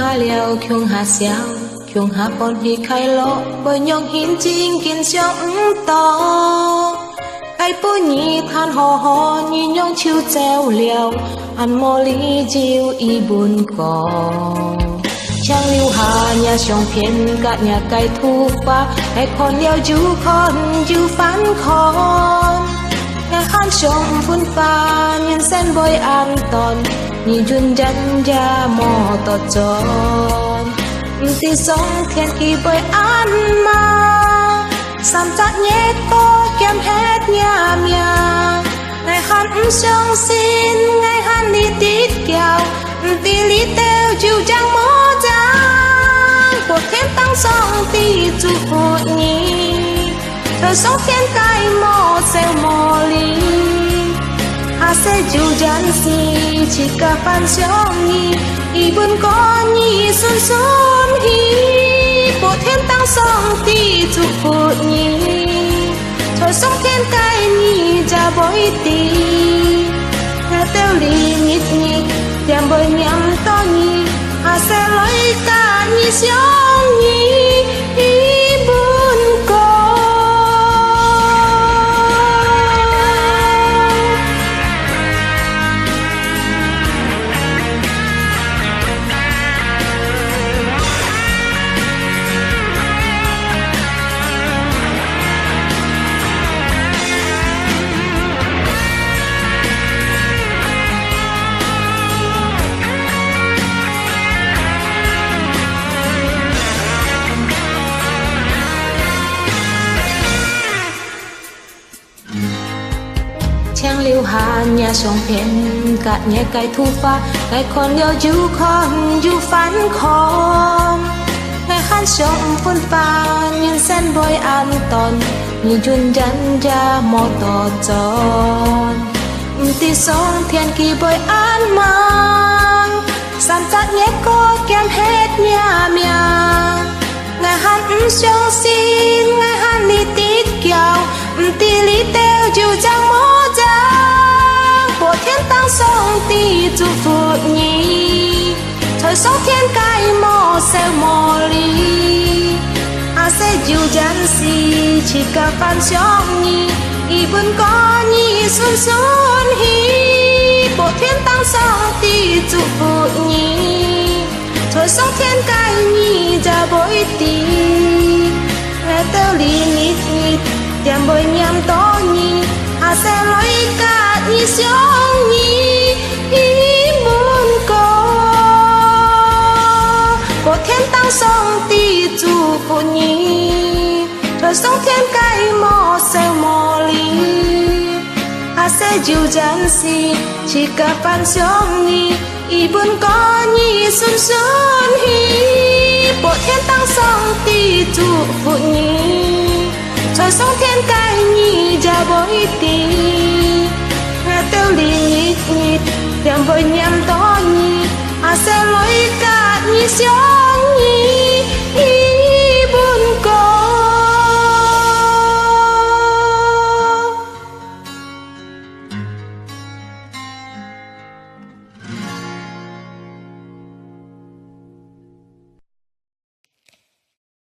ca liao kyung ha xiao kyung ha bon hi khai lo bởi nhong hin chinh kiên sống to ai bố nhị than hò hò như nhong chiêu treo liao ăn mò lý chiêu y buồn cò trang lưu hà nhà sông phiền cả nhà cây thu pha ai con liao chú con chú phán con nhà khăn sông phun pha nhân sen bôi an toàn như duyên chân ra mò to tròn tí sông thiên kỳ bôi an mà sam chắc nhé to kem hết nhà mía ngày hắn sông xin ngày hắn đi tít kèo tí lý teo chiều trăng mó trăng cuộc thiên tăng sông tí chú phụ nhi thời sống thiên cay mò xeo mò lý hà sẽ chú chân si chỉ cả phan sông nhi y buồn có nhi xuân xuân hi cuộc thiên tăng sông tí chú phụ nhi thời sống thiên cay nhi cha bối tí nghe teo lý nhít nhít tiệm bơi nhắm to nhi hà sẽ lấy cả nhi sông nhi y buồn có trang lưu hà nhà sông phiền cả nhà cây thu pha ngày con liao chú con chú phán con ngày khăn sông phun pha nhân sen bôi an toàn như duyên chân ra mò to tròn tí sông thiên kỳ bôi an mang sam chắc nhé có kem hết nhà mía ngày hắn sông xin ngày hắn đi tít kèo tí lý teo chiều trăng mó trăng của thiên tăng sông tí chú phụ nhi thời sống thiên cay mò xeo mò lý à sẽ chiều chân si chỉ cả phan sông nhi y buồn có nhi xuân xuân hi của thiên tăng sông tí chú phụ nhi thời sống thiên cay nhi cha bối tí nghe teo lý nhít nhít tiệm bơi nhắm to nhi à sẽ lấy cả nhi sông nhi ý buồn có thiên tăng sông tí chú phụ nhi thời sống thiên cay mò xeo mò lý à sẽ chiều chân si chỉ cả phan sông nhi y buồn có nhi xuân xuân hi bộ thiên tăng sông tí chú phụ nhi thời sống thiên cay nhi cha bối tí nghe teo lý nhít nhít tiệm bơi nhắm to nhi à sẽ lấy cả nhi sông